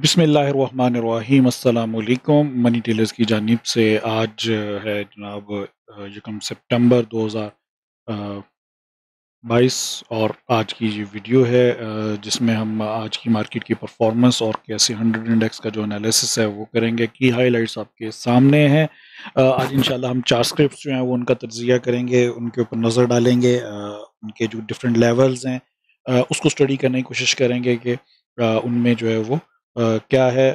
बिस्मिल्लाहिर्रहमानिर्रहीम अस्सलाम वालेकुम। मनी टेलर्स की जानिब से आज है जनाब यकम सितंबर 2022 और आज की ये वीडियो है जिसमें हम आज की मार्केट की परफॉर्मेंस और कैसे 100 इंडेक्स का जो एनालिसिस है वो करेंगे। की हाइलाइट्स आपके सामने हैं। आज इंशाल्लाह हम चार स्क्रिप्ट्स जो हैं वो उनका तज्जिया करेंगे, उनके ऊपर नज़र डालेंगे, उनके जो डिफरेंट लेवल्स हैं उसको स्टडी करने की कोशिश करेंगे कि उनमें जो है वो क्या है,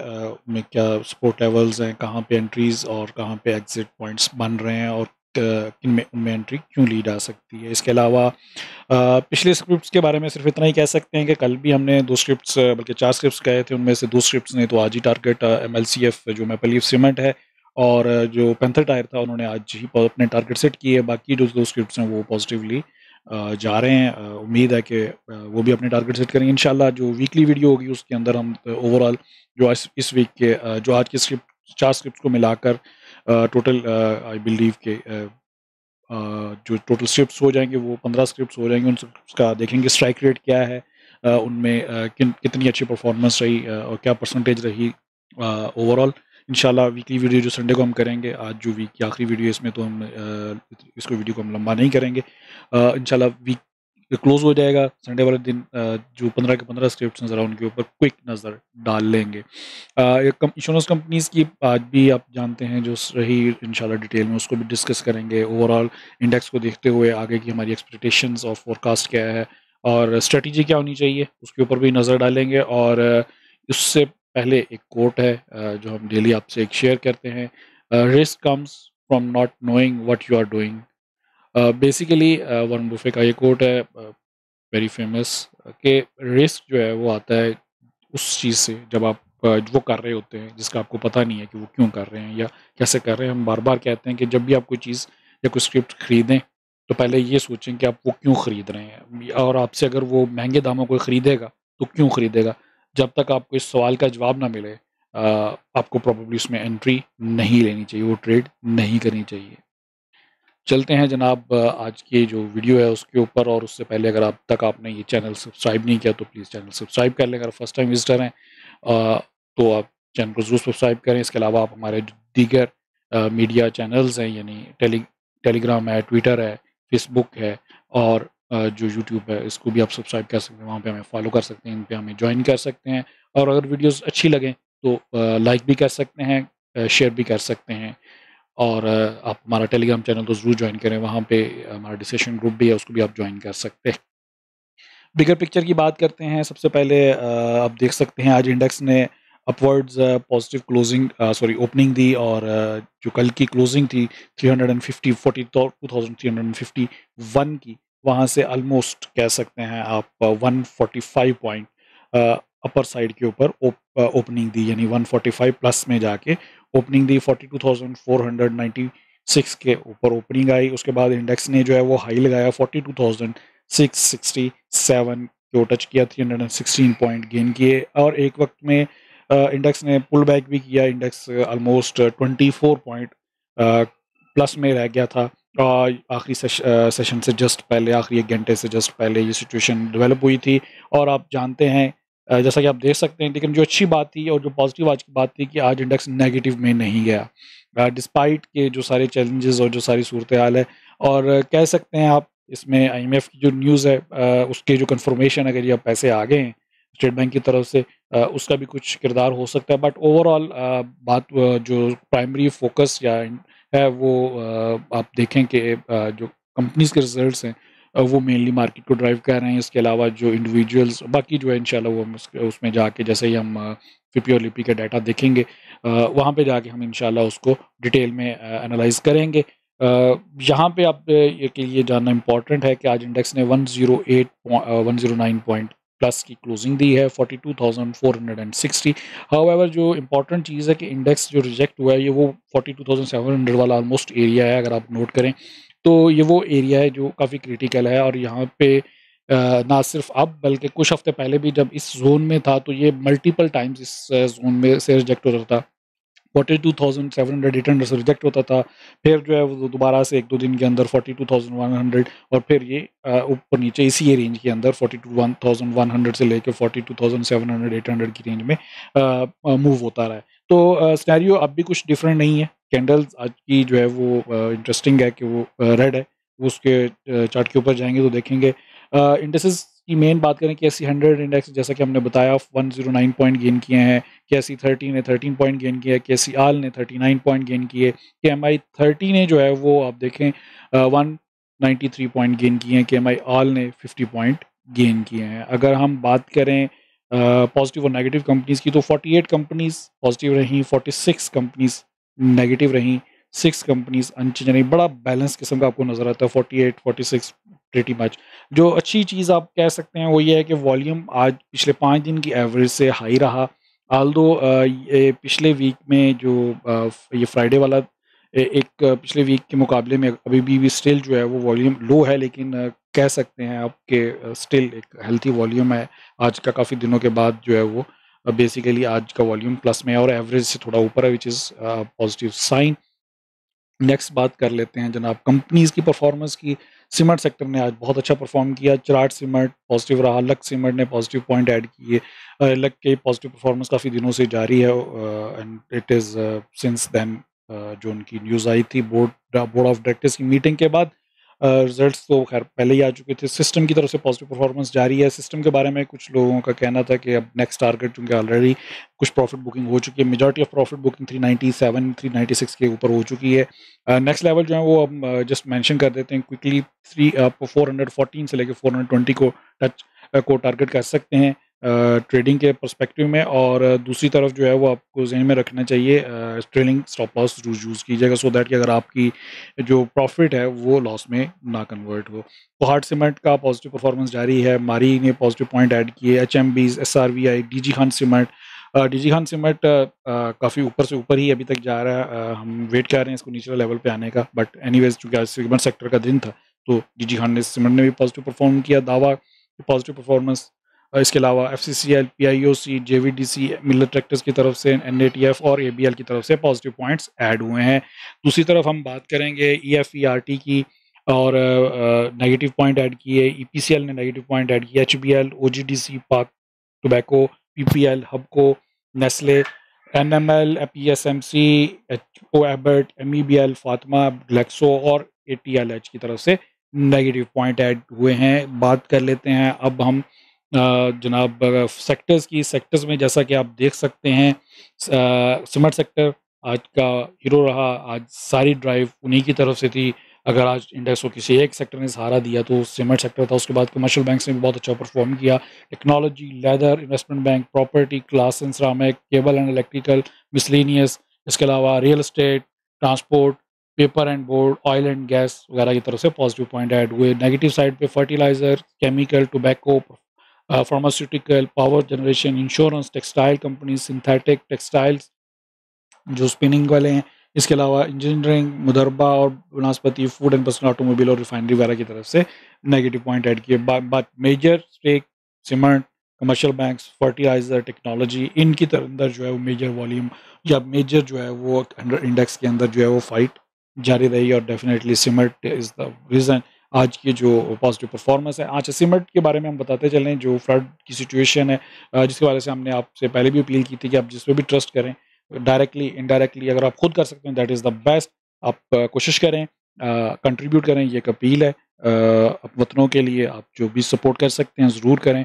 में क्या सपोर्ट लेवल्स हैं, कहाँ पे एंट्रीज़ और कहाँ पे एग्ज़िट पॉइंट्स बन रहे हैं और किन में उनमें एंट्री क्यों ली जा सकती है। इसके अलावा पिछले स्क्रिप्ट्स के बारे में सिर्फ इतना ही कह सकते हैं कि कल भी हमने 2 स्क्रिप्ट्स बल्कि 4 स्क्रिप्ट्स कहे थे, उनमें से 2 स्क्रिप्ट्स ने तो आज ही टारगेट एमएलसीएफ जो मैपल लीफ सीमेंट है और जो पैंथर टायर था उन्होंने आज ही अपने टारगेट सेट किए। बाकी जो 2 स्क्रिप्ट्स हैं वो पॉजिटिवली जा रहे हैं। उम्मीद है कि वो भी अपने टारगेट सेट करेंगे इंशाल्लाह। जो वीकली वीडियो होगी उसके अंदर हम ओवरऑल जो इस वीक के जो आज के स्क्रिप्ट 4 स्क्रिप्ट्स को मिलाकर टोटल आई बिलीव के जो टोटल स्क्रिप्ट्स हो जाएँगे वो 15 स्क्रिप्ट्स हो जाएँगे। उन स्क्रिप्ट्स का देखेंगे स्ट्राइक रेट क्या है, उनमें कितनी अच्छी परफॉर्मेंस रही और क्या परसेंटेज रही ओवरऑल। इंशाल्लाह वीकली वीडियो जो संडे को हम करेंगे, आज जो वीक की आखिरी वीडियो है इसमें तो हम इसको वीडियो को हम लंबा नहीं करेंगे। इंशाल्लाह वीक क्लोज़ हो जाएगा संडे वाले दिन, जो 15 के 15 स्क्रिप्ट्स नज़र आए उनके ऊपर क्विक नज़र डाल लेंगे। इंश्योरेंस कंपनीज़ की आज भी आप जानते हैं जो रही, इंशाल्लाह डिटेल में उसको भी डिस्कस करेंगे। ओवरऑल इंडेक्स को देखते हुए आगे की हमारी एक्सपेक्टेशंस और फोरकास्ट क्या है और स्ट्रेटजी क्या होनी चाहिए उसके ऊपर भी नज़र डालेंगे। और उससे पहले एक कोट है जो हम डेली आपसे एक शेयर करते हैं, risk comes from not knowing what you are doing. Basically Warren Buffett का ये कोट है, वेरी फेमस, कि रिस्क जो है वो आता है उस चीज़ से जब आप वो कर रहे होते हैं जिसका आपको पता नहीं है कि वो क्यों कर रहे हैं या कैसे कर रहे हैं। हम बार-बार कहते हैं कि जब भी आप कोई चीज़ या कोई स्क्रिप्ट खरीदें, तो पहले ये सोचें कि आप वो क्यों खरीद रहे हैं और आपसे अगर वो महँगे दामों कोई खरीदेगा, तो क्यों खरीदेगा? जब तक आपको इस सवाल का जवाब ना मिले आपको प्रोबेबली उसमें एंट्री नहीं लेनी चाहिए, वो ट्रेड नहीं करनी चाहिए। चलते हैं जनाब आज की जो वीडियो है उसके ऊपर, और उससे पहले अगर अब तक आपने ये चैनल सब्सक्राइब नहीं किया तो प्लीज़ चैनल सब्सक्राइब कर लें। अगर फर्स्ट टाइम विजिटर हैं तो आप चैनल को ज़रूर सब्सक्राइब करें। इसके अलावा आप हमारे जो दीगर मीडिया चैनल्स हैं, यानी टेलीग्राम है, ट्विटर है, फेसबुक है और जो यूट्यूब है इसको भी आप सब्सक्राइब कर सकते हैं। वहाँ पे हमें फॉलो कर सकते हैं, इन पे हमें जॉइन कर सकते हैं। और अगर वीडियोज़ अच्छी लगें तो लाइक भी कर सकते हैं, शेयर भी कर सकते हैं। और आप हमारा टेलीग्राम चैनल तो ज़रूर जॉइन करें, वहाँ पे हमारा डिस्कशन ग्रुप भी है, उसको भी आप जॉइन कर सकते हैं। बिगर पिक्चर की बात करते हैं। सबसे पहले आप देख सकते हैं आज इंडेक्स ने upwards positive closing sorry opening दी और जो कल की क्लोजिंग थी 350 40 2351 की, वहाँ से ऑलमोस्ट कह सकते हैं आप 145 पॉइंट अपर साइड के ऊपर ओपनिंग दी, यानी 145 प्लस में जाके ओपनिंग दी। 42,496 के ऊपर ओपनिंग आई। उसके बाद इंडेक्स ने जो है वो हाई लगाया 42,667 को टच किया, 316 पॉइंट गेन किए और एक वक्त में इंडेक्स ने पुल बैक भी किया। इंडेक्स ऑलमोस्ट 24 पॉइंट प्लस में रह गया था। आखिरी सेशन से जस्ट पहले, आखिरी 1 घंटे से जस्ट पहले ये सिचुएशन डेवलप हुई थी। और आप जानते हैं जैसा कि आप देख सकते हैं, लेकिन जो अच्छी बात थी और जो पॉजिटिव आज की बात थी कि आज इंडेक्स नेगेटिव में नहीं गया, डिस्पाइट के जो सारे चैलेंजेस और जो सारी सूरत हाल है। और कह सकते हैं आप इसमें आईएमएफ की जो न्यूज़ है उसके जो कन्फर्मेशन अगर ये पैसे आ गए हैं स्टेट बैंक की तरफ से, उसका भी कुछ किरदार हो सकता है। बट ओवरऑल बात जो प्राइमरी फोकस या है वो आप देखें कि जो कंपनीज के रिजल्ट्स हैं वो मेनली मार्केट को ड्राइव कर रहे हैं। इसके अलावा जो इंडिविजुअल्स बाकी जो है इंशाल्लाह वो हम उसमें जाके जैसे ही हम फिपी और लिपी का डाटा देखेंगे वहाँ पे जाके हम इंशाल्लाह उसको डिटेल में एनालाइज करेंगे। यहाँ पे आप ये के लिए जानना इम्पोर्टेंट है कि आज इंडेक्स ने 109 पॉइंट प्लस की क्लोजिंग दी है, 42,460। हाउएवर जो इम्पोर्टेंट चीज़ है कि इंडेक्स जो रिजेक्ट हुआ है ये वो 42,700 वाला ऑलमोस्ट एरिया है। अगर आप नोट करें तो ये वो एरिया है जो काफ़ी क्रिटिकल है और यहाँ पे ना सिर्फ अब बल्कि कुछ हफ्ते पहले भी जब इस जोन में था तो ये मल्टीपल टाइम्स इस जोन में से रिजेक्ट होता था। 42,700 800 से रिजेक्ट होता था, फिर जो है वो दोबारा से 1-2 दिन के अंदर 42,100 और फिर ये ऊपर नीचे इसी रेंज के अंदर 42,100 से लेके 42,700 800 की रेंज में मूव होता रहा है। तो सिनेरियो अब भी कुछ डिफरेंट नहीं है। कैंडल्स आज की जो है वो इंटरेस्टिंग है कि वो रेड है। वो उसके चार्ट के ऊपर जाएँगे तो देखेंगे इंडेक्सेस की मेन बात करें, केएसई 100 इंडेक्स जैसा कि हमने बताया 109 पॉइंट गेन किए हैं, केएसई 30 ने 13 पॉइंट गेन किए, केएसई आल ने 39 पॉइंट गेन किए, केएमआई 30 ने जो है वो आप देखें 193 पॉइंट गेन किए हैं, केएमआई आल ने 50 पॉइंट गेन किए हैं। अगर हम बात करें पॉजिटिव और नेगेटिव कंपनीज़ की, तो 48 कंपनीज़ पॉजिटिव रहीं, 46 कंपनीज़ नेगेटिव रहीं, 6 कंपनीज़ अनचेंज रहीं। बड़ा बैलेंस किस्म का आपको नज़र आता है 48, 46 प्रीटी मच। जो अच्छी चीज़ आप कह सकते हैं वो ये है कि वॉल्यूम आज पिछले 5 दिन की एवरेज से हाई रहा। ऑल्दो ये पिछले वीक में जो ये फ्राइडे वाला एक पिछले वीक के मुकाबले में अभी भी स्टिल जो है वो वॉल्यूम लो है, लेकिन कह सकते हैं आप कि स्टिल एक हेल्थी वॉल्यूम है। आज का काफ़ी दिनों के बाद जो है वो बेसिकली आज का वॉल्यूम प्लस में है और एवरेज से थोड़ा ऊपर है, which is positive sign. Next बात कर लेते हैं जनाब कंपनीज़ की परफॉर्मेंस की। सीमेंट सेक्टर ने आज बहुत अच्छा परफॉर्म किया। चराट सीमेंट पॉजिटिव रहा, लक सीमेंट ने पॉजिटिव पॉइंट ऐड किए। लक की पॉजिटिव परफॉर्मेंस काफ़ी दिनों से जारी है and it is since then जो उनकी न्यूज़ आई थी बोर्ड ऑफ डायरेक्टर्स की मीटिंग के बाद। रिजल्ट्स तो खैर पहले ही आ चुके थे। सिस्टम की तरफ से पॉजिटिव परफॉर्मेंस जारी है। सिस्टम के बारे में कुछ लोगों का कहना था कि अब नेक्स्ट टारगेट चूँकि ऑलरेडी कुछ प्रॉफिट बुकिंग हो चुकी है, मेजॉरिटी ऑफ प्रॉफिट बुकिंग 397 396 के ऊपर हो चुकी है। नेक्स्ट लेवल जो है वो हम जस्ट मेंशन कर देते हैं क्विकली। 414 से लेकर 420 को टच को टारगेट कर सकते हैं ट्रेडिंग के पर्सपेक्टिव में। और दूसरी तरफ जो है वो आपको ज़हन में रखना चाहिए ट्रेलिंग स्टॉप लॉस यूज़ कीजिएगा, सो दैट कि अगर आपकी जो प्रॉफिट है वो लॉस में ना कन्वर्ट हो। तो हार्ट सीमेंट का पॉजिटिव परफॉर्मेंस जारी है। मारी ने पॉजिटिव पॉइंट ऐड किए। एचएमबीज, एसआरवीआई, DG Khan cement DG Khan cement काफ़ी ऊपर से ऊपर ही अभी तक जा रहा है। हम वेट कर रहे हैं इसको निचले लेवल पे आने का, बट एनीवेज चूँकि आज सीमेंट सेक्टर का दिन था तो डीजी खान ने सीमेंट ने भी पॉजिटिव परफॉर्म किया। दावा पॉजिटिव परफॉर्मेंस। इसके अलावा एफसीसीएल, पीआईओसी, जेवीडीसी, मिलर ट्रैक्टर्स की तरफ से, एनएटीएफ और एबीएल की तरफ से पॉजिटिव पॉइंट्स ऐड हुए हैं। दूसरी तरफ हम बात करेंगे ईएफईआरटी की और नेगेटिव पॉइंट ऐड किए। ईपीसीएल ने नेगेटिव पॉइंट ऐड किया। HBL, OGDC, Pak tobacco, PPL, Hubco, Nestle, NML, PSMC, एचओ एबर्ट, एमईबीएल, फातिमा, ग्लेक्सो और एटीएलएच की तरफ से नेगेटिव पॉइंट ऐड हुए हैं। बात कर लेते हैं अब हम जनाब सेक्टर्स की। सेक्टर्स में जैसा कि आप देख सकते हैं सीमेंट सेक्टर आज का हीरो रहा। आज सारी ड्राइव उन्हीं की तरफ से थी। अगर आज इंडेक्स को किसी एक सेक्टर ने सहारा दिया तो सीमेंट सेक्टर था। उसके बाद कमर्शियल बैंक्स ने भी बहुत अच्छा परफॉर्म किया। Technology, leather, investment bank, property, glass and ceramic, cable and electrical, miscellaneous, इसके अलावा real estate, transport, paper and board, oil and gas वगैरह की तरफ से पॉजिटिव पॉइंट ऐड हुए। नेगेटिव साइड पे fertiliser, chemical, tobacco, pharmaceutical, power generation, insurance, textile company, synthetic textiles जो spinning वाले हैं, इसके अलावा इंजीनियरिंग, मुदरबा और वनस्पति, फूड एंड पर्सनल ऑटोमोबाइल और रिफाइनरी वगैरह की तरफ से नेगेटिव पॉइंट ऐड किए। But major stake cement, commercial banks, fertiliser, technology, इनकी अंदर जो है वो मेजर वॉल्यूम या मेजर जो है वो अंडर इंडेक्स के अंदर जो है वो फाइट जारी रही और definitely cement is the reason आज की जो पॉजिटिव परफॉर्मेंस है। आज सीमेंट के बारे में हम बताते चलें जो फ्लड की सिचुएशन है जिसके बारे से हमने आपसे पहले भी अपील की थी कि आप जिस पे भी ट्रस्ट करें डायरेक्टली इनडायरेक्टली, अगर आप खुद कर सकते हैं दैट इज़ द बेस्ट। आप कोशिश करें, कंट्रीब्यूट करें, ये एक अपील है वतनों के लिए। आप जो भी सपोर्ट कर सकते हैं ज़रूर करें।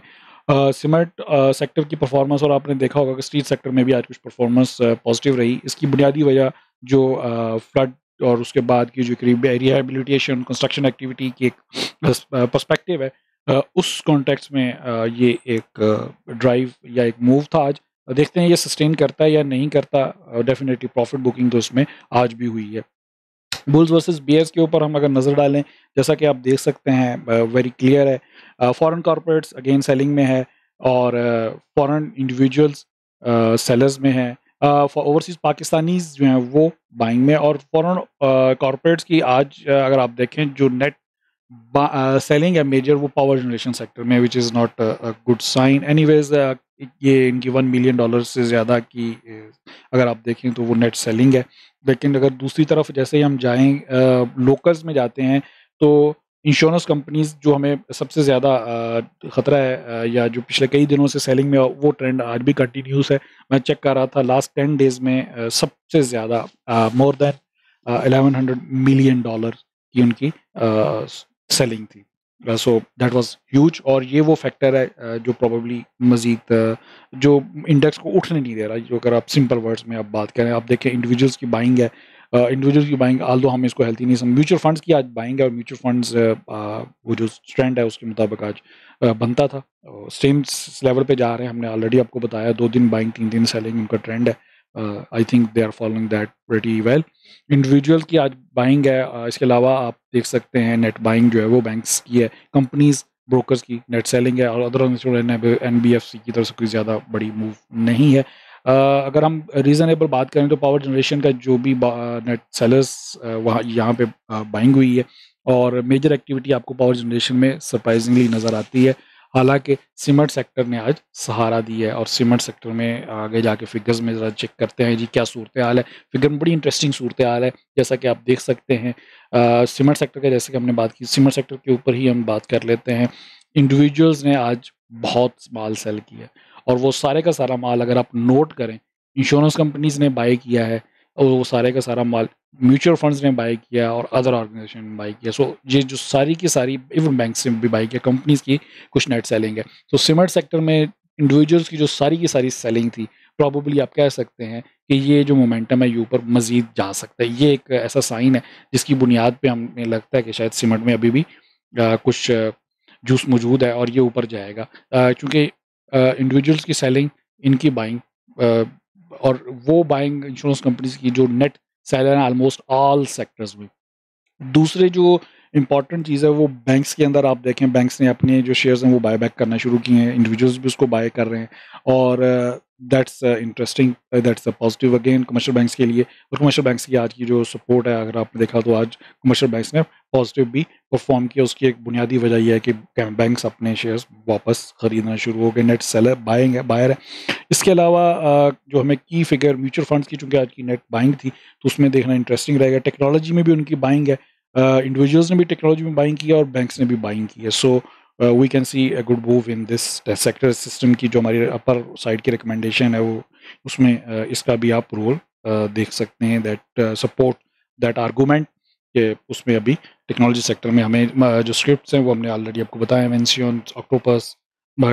सीमेंट सेक्टर की परफॉर्मेंस, और आपने देखा होगा कि स्टील सेक्टर में भी आज कुछ परफॉर्मेंस पॉजिटिव रही। इसकी बुनियादी वजह जो फ्लड और उसके बाद की जो करीब रिहेबिलिटेशन कंस्ट्रक्शन एक्टिविटी की एक पर्सपेक्टिव है, उस कॉन्टेक्स्ट में ये एक ड्राइव या एक मूव था आज। देखते हैं ये सस्टेन करता है या नहीं करता। डेफिनेटली प्रॉफिट बुकिंग तो इसमें आज भी हुई है। बुल्स वर्सेस बियर्स के ऊपर हम अगर नज़र डालें, जैसा कि आप देख सकते हैं वेरी क्लियर है। फॉरेन कॉर्पोरेट्स अगेन सेलिंग में है और फॉरेन इंडिविजुअल्स सेलर्स में है। ओवरसीज पाकिस्तानीज जो हैं वो बाइंग में, और फॉरेन कॉर्पोरेट्स की आज अगर आप देखें जो नेट सेलिंग है मेजर वो पावर जनरेशन सेक्टर में, which is not a good sign. Anyways ये इनकी $1 मिलियन से ज़्यादा की अगर आप देखें तो वो नेट सेलिंग है। लेकिन अगर दूसरी तरफ जैसे ही हम जाएँ लोकल्स में जाते हैं, तो इंश्योरेंस कंपनीज़ जो हमें सबसे ज़्यादा खतरा है या जो पिछले कई दिनों से सेलिंग में वो ट्रेंड आज भी कंटिन्यूस है। मैं चेक कर रहा था लास्ट 10 डेज़ में सबसे ज़्यादा मोर दैन $1100 मिलियन की उनकी सेलिंग थी। सो दैट वाज़ ह्यूज और ये वो फैक्टर है जो प्रोबेबली मज़ीद जो इंडेक्स को उठने नहीं दे रहा। जो अगर आप सिंपल वर्ड्स में आप बात करें, आप देखें इंडिविजुअल्स की बाइंग है। इंडिविजुअल्स की बाइंग ऑल्दो हम इसको हेल्थी नहीं समझ, म्यूचुअल फंड्स की आज बाइंग है और म्यूचुअल फंड्स वो जो ट्रेंड है उसके मुताबिक आज बनता था। सेम लेवल पे जा रहे हैं। हमने ऑलरेडी आपको बताया 2 दिन बाइंग 3 दिन सेलिंग उनका ट्रेंड है। I think they are following that pretty well. Individual की आज बाइंग है। इसके अलावा आप देख सकते हैं नेट बाइंग जो है वो बैंक्स की है, कंपनीज़ ब्रोकर्स की नेट सेलिंग है और अदर एनबीएफसी की तरफ से कोई ज़्यादा बड़ी मूव नहीं है। अगर हम रीज़नेबल बात करें तो पावर जनरेशन का जो भी नेट सेलर्स वहाँ यहाँ पे बाइंग हुई है और मेजर एक्टिविटी आपको पावर जनरेशन में सरप्राइजिंगली नज़र आती है। हालाँकि सीमेंट सेक्टर ने आज सहारा दी है और सीमेंट सेक्टर में आगे जाके फिगर्स में ज़रा चेक करते हैं जी क्या सूरत-ए-हाल है। फिगर में बड़ी इंटरेस्टिंग सूरत-ए-हाल है, जैसा कि आप देख सकते हैं। सीमेंट सेक्टर का जैसे कि हमने बात की, सीमेंट सेक्टर के ऊपर ही हम बात कर लेते हैं। इंडिविजुअल्स ने आज बहुत माल सेल किया और वो सारे का सारा माल अगर आप नोट करें, इंश्योरेंस कंपनीज़ ने बाय किया है और वो सारे का सारा माल म्यूचुअल फंड्स ने बाय किया और अदर ऑर्गेनाइजेशन ने बाय किया। सो ये जो सारी की सारी इवन बैंक्स ने भी बाय किया, कंपनीज़ की कुछ नेट सेलिंग है। तो सीमेंट सेक्टर में इंडिविजुअल्स की जो सारी की सारी सेलिंग थी, प्रोबेबली आप कह सकते हैं कि ये जो मोमेंटम है ये ऊपर मज़ीद जा सकता है। ये एक ऐसा साइन है जिसकी बुनियाद पे हमें लगता है कि शायद सीमेंट में अभी भी कुछ जूस मौजूद है और ये ऊपर जाएगा। चूँकि इंडिविजुअल्स की सेलिंग, इनकी बाइंग और वो बाइंग इंश्योरेंस कंपनीज़ की जो नेट सेलर हैं ऑलमोस्ट ऑल सेक्टर्स में। दूसरे जो इम्पोर्टेंट चीज़ है वो बैंक्स के अंदर आप देखें, बैंक्स ने अपने जो शेयर्स हैं वो बाय बैक करना शुरू किए हैं, इंडिविजुअल्स भी उसको बाय कर रहे हैं और that's interesting, that's positive again commercial banks के लिए। और कमर्शियल बैंक्स की आज की जो सपोर्ट है अगर आपने देखा तो आज कमर्शियल बैंक्स ने पॉजिटिव भी परफॉर्म किया। उसकी एक बुनियादी वजह यह है कि बैंक्स अपने शेयर्स वापस खरीदना शुरू हो गए, नेट सेलर बाइंग है, बायर है। इसके अलावा जो हमें की फिगर म्यूचुअल फंड्स की चूँकि आज की नेट बाइंग थी तो उसमें देखना इंटरेस्टिंग रहेगा। टेक्नोलॉजी में भी उनकी बाइंग है। इंडिविजुअल्स ने भी टेक्नोलॉजी में बाइंग किया और बैंक्स ने भी बाइंग की है। So we can see a good move in this sector system की जो हमारी अपर साइड की रिकमेंडेशन है वो उसमें इसका भी आप रोल देख सकते हैं दैट सपोर्ट दैट आर्गूमेंट कि उसमें अभी टेक्नोलॉजी सेक्टर में हमें जो स्क्रिप्ट्स हैं वो हमने ऑलरेडी आपको बताया, मेंशन ऑक्टोपस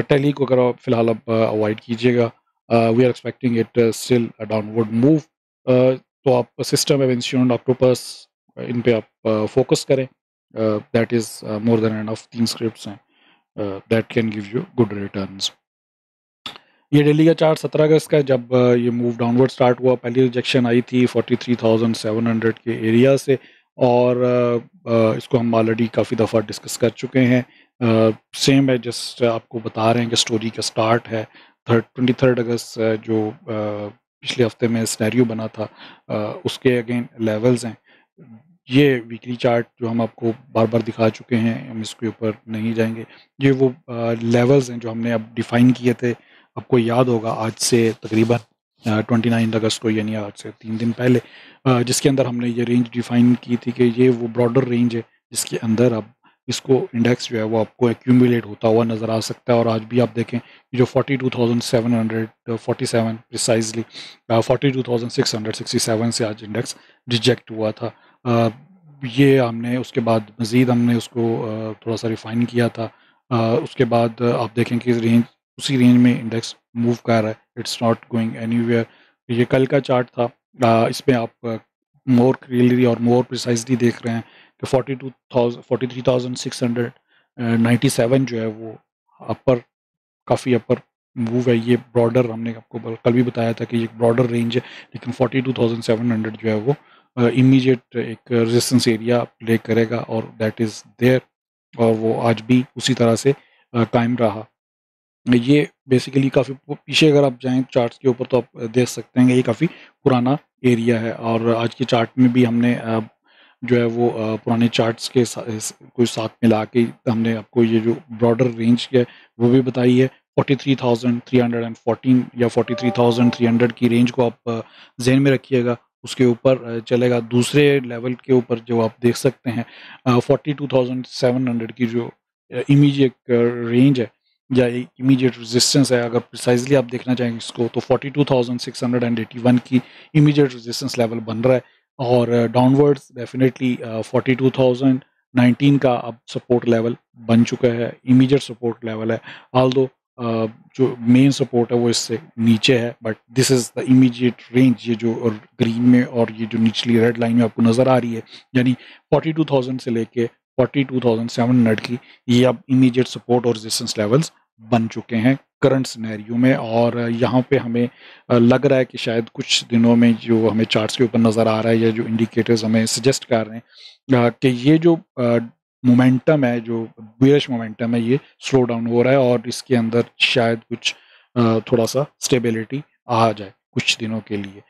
टेली को अगर फिलहाल आप अवॉइड कीजिएगा। We are expecting it still a downward move. तो आप सिस्टम मेंशन ऑक्टोपस इन पे आप फोकस करें। That is more than enough 3 scripts हैं that can give you good returns. ये डेली का चार्ट 17 अगस्त का है जब ये मूव डाउनवर्ड स्टार्ट हुआ। पहली रिजेक्शन आई थी 43,700 के एरिया से और इसको हम ऑलरेडी काफ़ी दफ़ा डिस्कस कर चुके हैं। सेम है जस्ट आपको बता रहे हैं कि स्टोरी का स्टार्ट है 23 अगस्त जो पिछले हफ्ते में सिनेरियो बना था उसके अगेन लेवल्स हैं। ये वीकली चार्ट जो हम आपको बार बार दिखा चुके हैं, हम इसके ऊपर नहीं जाएंगे। ये वो लेवल्स हैं जो हमने अब डिफ़ाइन किए थे। आपको याद होगा आज से तकरीबन 29 अगस्त को यानी आज से 3 दिन पहले जिसके अंदर हमने ये रेंज डिफ़ाइन की थी कि ये वो ब्रॉडर रेंज है जिसके अंदर अब इसको इंडेक्स जो है वो आपको एक्यूमुलेट होता हुआ नज़र आ सकता है। और आज भी आप देखें ये जो 42,747 प्रिसाइजली 42,667 से आज इंडेक्स रिजेक्ट हुआ था। ये हमने उसके बाद मज़ीद हमने उसको थोड़ा सा रिफ़ाइन किया था। उसके बाद आप देखें कि रेंज उसी रेंज में इंडेक्स मूव कर रहा है, इट्स नॉट गोइंग एनीवेयर। ये कल का चार्ट था। इसमें आप मोर क्लियरली और मोर प्रिसाइजली देख रहे हैं कि 43,697 जो है वो अपर काफ़ी अपर मूव है। ये ब्रॉडर हमने आपको कल भी बताया था कि ये ब्रॉडर रेंज है, लेकिन 42,700 जो है वो इमीडिएट एक रेजिस्टेंस एरिया प्ले करेगा और दैट इज़ देयर और वो आज भी उसी तरह से कायम रहा। ये बेसिकली काफ़ी पीछे अगर आप जाएँ चार्ट्स के ऊपर तो आप देख सकते हैं कि ये काफ़ी पुराना एरिया है और आज के चार्ट में भी हमने जो है वो पुराने चार्ट्स के को साथ मिला के हमने आपको ये जो ब्रॉडर रेंज है वो भी बताई है। 43,314 या 43,300 की रेंज को आप ज़हन में रखिएगा, उसके ऊपर चलेगा। दूसरे लेवल के ऊपर जो आप देख सकते हैं 42,700 की जो इमीडिएट रेंज है या इमीडिएट रेजिस्टेंस है, अगर प्रिसाइजली आप देखना चाहेंगे इसको, तो 42,681 की इमीडिएट रेजिस्टेंस लेवल बन रहा है। और डाउनवर्ड्स डेफिनेटली 42,019 का अब सपोर्ट लेवल बन चुका है, इमीडिएट सपोर्ट लेवल है। ऑल्दो जो मेन सपोर्ट है वो इससे नीचे है, but this is the immediate range. ये जो ग्रीन में और ये जो निचली रेड लाइन में आपको नज़र आ रही है, यानी 42,000 से लेके 42,700 की, ये अब इमीडिएट सपोर्ट और रेजिस्टेंस लेवल्स बन चुके हैं करंट सिनेरियो में। और यहाँ पे हमें लग रहा है कि शायद कुछ दिनों में जो हमें चार्ट्स के ऊपर नज़र आ रहा है या जो इंडिकेटर्स हमें सजेस्ट कर रहे हैं कि ये जो मोमेंटम है, जो बुलिश मोमेंटम है, ये स्लो डाउन हो रहा है और इसके अंदर शायद कुछ थोड़ा सा स्टेबिलिटी आ जाए कुछ दिनों के लिए।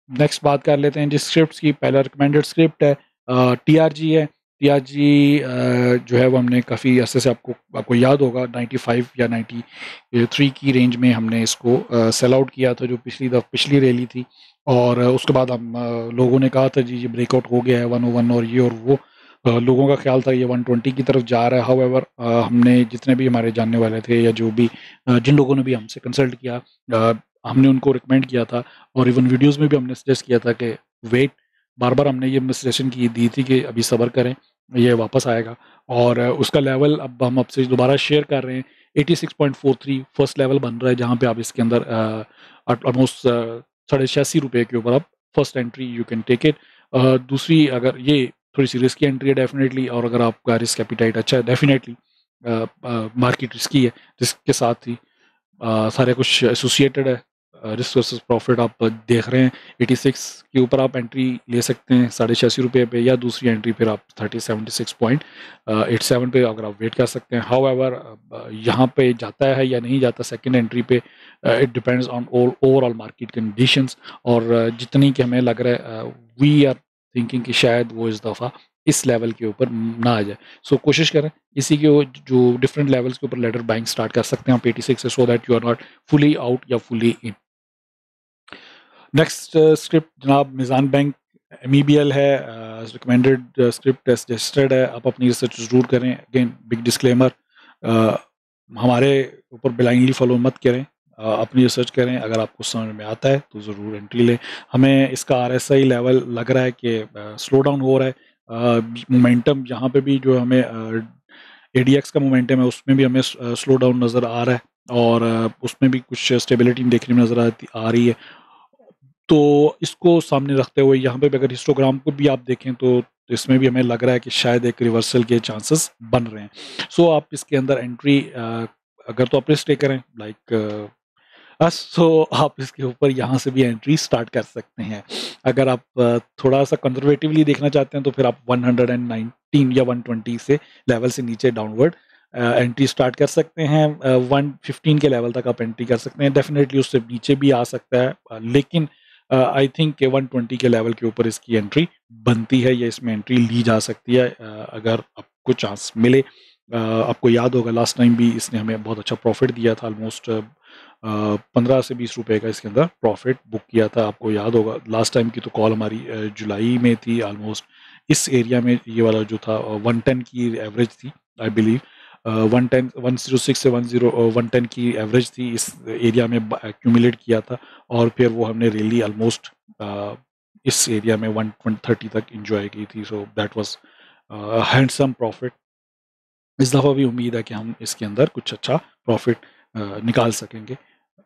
नेक्स्ट बात कर लेते हैं जिस स्क्रिप्ट की। पहला रिकमेंडेड स्क्रिप्ट है TRG है। TRG जो है वो हमने काफ़ी अरसे से, आपको याद होगा 95 या 93 की रेंज में हमने इसको सेल आउट किया था, जो पिछली रैली थी। और उसके बाद हम लोगों ने कहा था जी ये ब्रेकआउट हो गया है 101 और ये और वो। लोगों का ख्याल था ये 120 की तरफ जा रहा है। हाउएवर हमने जितने भी हमारे जानने वाले थे या जो भी जिन लोगों ने भी हमसे कंसल्ट किया, हमने उनको रिकमेंड किया था और इवन वीडियोस में भी हमने सजेस्ट किया था कि वेट, बार बार हमने ये सजेशन की दी थी कि अभी सब्र करें, ये वापस आएगा। और उसका लेवल अब हम आपसे दोबारा शेयर कर रहे हैं। 86.43 फर्स्ट लेवल बन रहा है, जहाँ पे आप इसके अंदर ऑलमोस्ट ₹86 के ऊपर आप first entry you can take it. दूसरी, अगर ये थोड़ी सी रिस्की एंट्री है डेफिनेटली, और अगर आपका रिस्क एपिटाइट अच्छा है डेफिनेटली मार्केट रिस्की है, जिसके साथ ही सारे कुछ एसोसिएटेड है। रिस्क वर्सेस प्रॉफिट आप देख रहे हैं 86 के ऊपर आप एंट्री ले सकते हैं ₹86 पे, या दूसरी एंट्री फिर आप 3076.87 पे अगर आप वेट कर सकते हैं। हाउएवर यहाँ पे जाता है या नहीं जाता सेकंड एंट्री पे, it depends on overall market conditions. और जितनी कि हमें लग रहा है वी आर थिंकिंग कि शायद वो इस दफ़ा इस लेवल के ऊपर ना आ जाए। सो कोशिश करें इसी के जो डिफरेंट लेवल्स के ऊपर लेडर बाइंग स्टार्ट कर सकते हैं आप 86 से, so that you are not fully out या फुली इन। नेक्स्ट स्क्रिप्ट जनाब मिज़ान बैंक MEBL है, रिकमेंडेड स्क्रिप्ट सजेस्टेड है। आप अपनी रिसर्च ज़रूर करें। अगेन बिग डिस्क्लेमर, हमारे ऊपर ब्लाइंडली फॉलो मत करें, अपनी रिसर्च करें। अगर आपको समझ में आता है तो ज़रूर एंट्री लें। हमें इसका RSI लेवल लग रहा है कि स्लो डाउन हो रहा है। मोमेंटम जहाँ पे भी जो हमें ADX का मोमेंटम है उसमें भी हमें स्लो डाउन नज़र आ रहा है, और उसमें भी कुछ स्टेबिलिटी देखने में नज़र आ रही है। तो इसको सामने रखते हुए यहाँ पे भी अगर हिस्टोग्राम को भी आप देखें तो इसमें भी हमें लग रहा है कि शायद एक रिवर्सल के चांसेस बन रहे हैं। सो आप इसके अंदर एंट्री अगर तो आप रिस्क करें लाइक सो आप इसके ऊपर यहाँ से भी एंट्री स्टार्ट कर सकते हैं। अगर आप थोड़ा सा कंजर्वेटिवली देखना चाहते हैं तो फिर आप 119 या 120 से लेवल से नीचे डाउनवर्ड एंट्री स्टार्ट कर सकते हैं। 115 के लेवल तक आप एंट्री कर सकते हैं, डेफिनेटली उससे नीचे भी आ सकता है, लेकिन आई थिंक कि 120 के लेवल के ऊपर इसकी एंट्री बनती है या इसमें एंट्री ली जा सकती है अगर आपको चांस मिले। आपको याद होगा लास्ट टाइम भी इसने हमें बहुत अच्छा प्रॉफिट दिया था, ऑलमोस्ट 15 से 20 रुपए का इसके अंदर प्रॉफिट बुक किया था। आपको याद होगा लास्ट टाइम की तो कॉल हमारी जुलाई में थी, ऑलमोस्ट इस एरिया में ये वाला जो था 110 की एवरेज थी आई बिलीव। 110 106 से 110 की एवरेज थी, इस एरिया में एक्यूमुलेट किया था, और फिर वो हमने रैली ऑलमोस्ट इस एरिया में 130 तक इंजॉय की थी। So that was handsome profit. इस दफ़ा भी उम्मीद है कि हम इसके अंदर कुछ अच्छा प्रॉफिट निकाल सकेंगे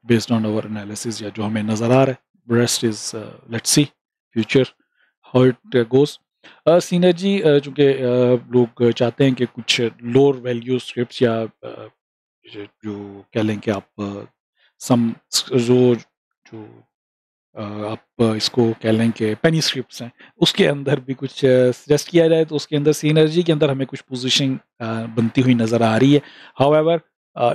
बेस्ड ऑन आवर एनालिसिस या जो हमें नज़र आ रहा है। Rest is let's see future how it goes. Synergy, चूँकि लोग चाहते हैं कि कुछ लोअर वैल्यू स्क्रिप्ट्स या जो कह लें कि आप सम जो जो आप इसको कह लें कि पेनी स्क्रिप्ट्स हैं, उसके अंदर भी कुछ सजेस्ट किया जाए तो उसके अंदर सिनर्जी के अंदर हमें कुछ पोजीशनिंग बनती हुई नज़र आ रही है। हाउएवर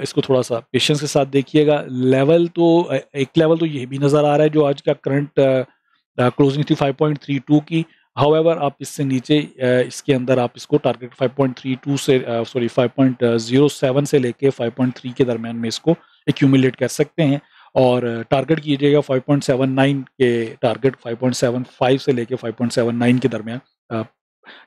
इसको थोड़ा-सा पेशेंस के साथ देखिएगा। लेवल तो एक लेवल तो ये भी नज़र आ रहा है जो आज का करंट क्लोजिंग थी 5.32 की। हाउएवर आप इससे नीचे इसके अंदर आप इसको टारगेट 5.32 से 5.07 से लेके 5.3 के दरमियान में इसको एक्यूमुलेट कर सकते हैं और टारगेट कीजिएगा 5.79 के टारगेट 5.75 से लेके 5.79 के दरमियान।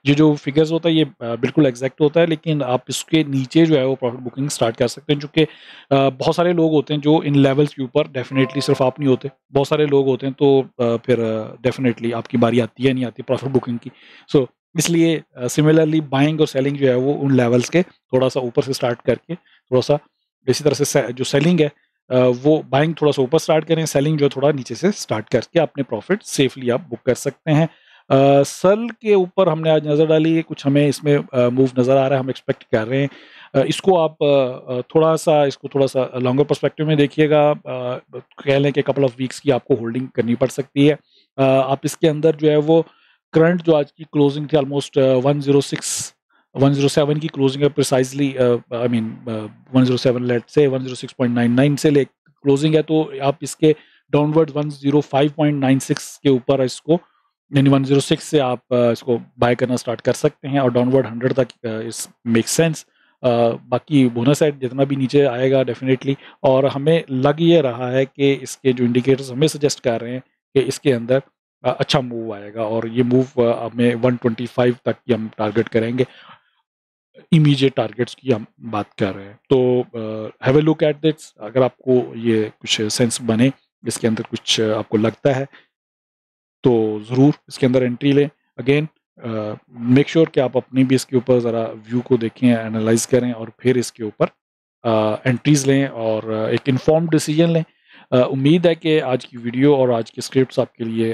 ये जो फिगर्स होता है ये बिल्कुल एग्जैक्ट होता है, लेकिन आप इसके नीचे जो है वो प्रॉफिट बुकिंग स्टार्ट कर सकते हैं, चूँकि बहुत सारे लोग होते हैं जो इन लेवल्स के ऊपर, डेफिनेटली सिर्फ आप नहीं होते, बहुत सारे लोग होते हैं, तो फिर डेफिनेटली आपकी बारी आती है नहीं आती प्रॉफिट बुकिंग की। सो इसलिए सिमिलरली बाइंग और सेलिंग जो है वो उन लेवल्स के थोड़ा-सा ऊपर से स्टार्ट करके थोड़ा-सा इसी तरह से जो सेलिंग है वो बाइंग थोड़ा-सा ऊपर स्टार्ट करें, सेलिंग जो है थोड़ा नीचे से स्टार्ट करके अपने प्रॉफिट सेफली आप बुक कर सकते हैं। सल के ऊपर हमने आज नज़र डाली है, कुछ हमें इसमें मूव नज़र आ रहा है, हम एक्सपेक्ट कर रहे हैं। इसको आप थोड़ा-सा लॉन्गर पर्सपेक्टिव में देखिएगा, कह लें कि कपल ऑफ वीक्स की आपको होल्डिंग करनी पड़ सकती है। आप इसके अंदर जो है वो करंट जो आज की क्लोजिंग थी ऑलमोस्ट 107 की क्लोजिंग है precisely, I mean 107 let's say 106.99 से ले क्लोजिंग है, तो आप इसके डाउनवर्ड 105.96 के ऊपर इसको, यानी 106 से आप इसको बाय करना स्टार्ट कर सकते हैं और डाउनवर्ड 100 तक इस मेक सेंस। बाकी बोनस साइड जितना भी नीचे आएगा डेफिनेटली, और हमें लग ये रहा है कि इसके जो इंडिकेटर्स हमें सजेस्ट कर रहे हैं कि इसके अंदर अच्छा मूव आएगा, और ये मूव हमें 125 तक की हम टारगेट करेंगे। इमीडिएट टारगेट्स की हम बात कर रहे हैं, तो have a look at this. अगर आपको ये कुछ सेंस बने, इसके अंदर कुछ आपको लगता है, तो ज़रूर इसके अंदर एंट्री लें। अगेन मेक श्योर कि आप अपनी भी इसके ऊपर ज़रा व्यू को देखें, एनालाइज़ करें और फिर इसके ऊपर एंट्रीज़ लें और एक इन्फॉर्म्ड डिसीजन लें। उम्मीद है कि आज की वीडियो और आज के स्क्रिप्ट्स आपके लिए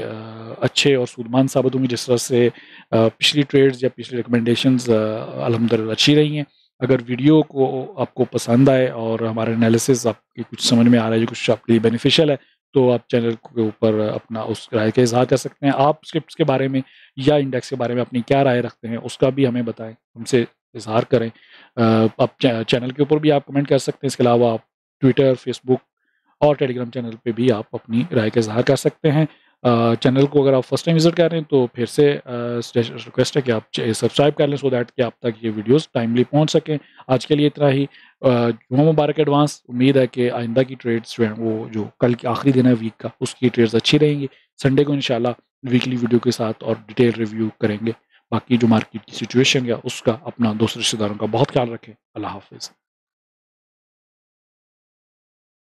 अच्छे और सूदमान साबित होंगे, जिस तरह से पिछली ट्रेड्स या पिछली रिकमेंडेशंस अल्हम्दुलिल्लाह अच्छी रही हैं। अगर वीडियो को आपको पसंद आए और हमारा एनालिसिस आपकी कुछ समझ में आ रहा है, कुछ आपके लिए बेनिफिशियल है, तो आप चैनल के ऊपर अपना उस राय का इज़हार कर सकते हैं। आप स्क्रिप्ट्स के बारे में या इंडेक्स के बारे में अपनी क्या राय रखते हैं, उसका भी हमें बताएँ, हमसे इज़हार करें। आप चैनल के ऊपर भी आप कमेंट कर सकते हैं। इसके अलावा आप ट्विटर, फेसबुक और टेलीग्राम चैनल पे भी आप अपनी राय का इज़हार कर सकते हैं। चैनल को अगर आप फर्स्ट टाइम विज़िट कर रहे हैं, तो फिर से रिक्वेस्ट है कि आप सब्सक्राइब कर लें, सो दैट कि आप तक ये वीडियोज़ टाइमली पहुँच सकें। आज के लिए इतना ही। जुम्मा मुबारक एडवांस। उम्मीद है कि आइंदा की ट्रेड्स जो हैं, वो जो कल की आखिरी दिन है वीक का, उसकी ट्रेड्स अच्छी रहेंगी। संडे को इंशाल्लाह वीकली वीडियो के साथ और डिटेल रिव्यू करेंगे। बाकी जो मार्केट की सिचुएशन है उसका अपना दोस्त रिश्तेदारों का बहुत ख्याल रखें। अल्लाह हाफ़िज़।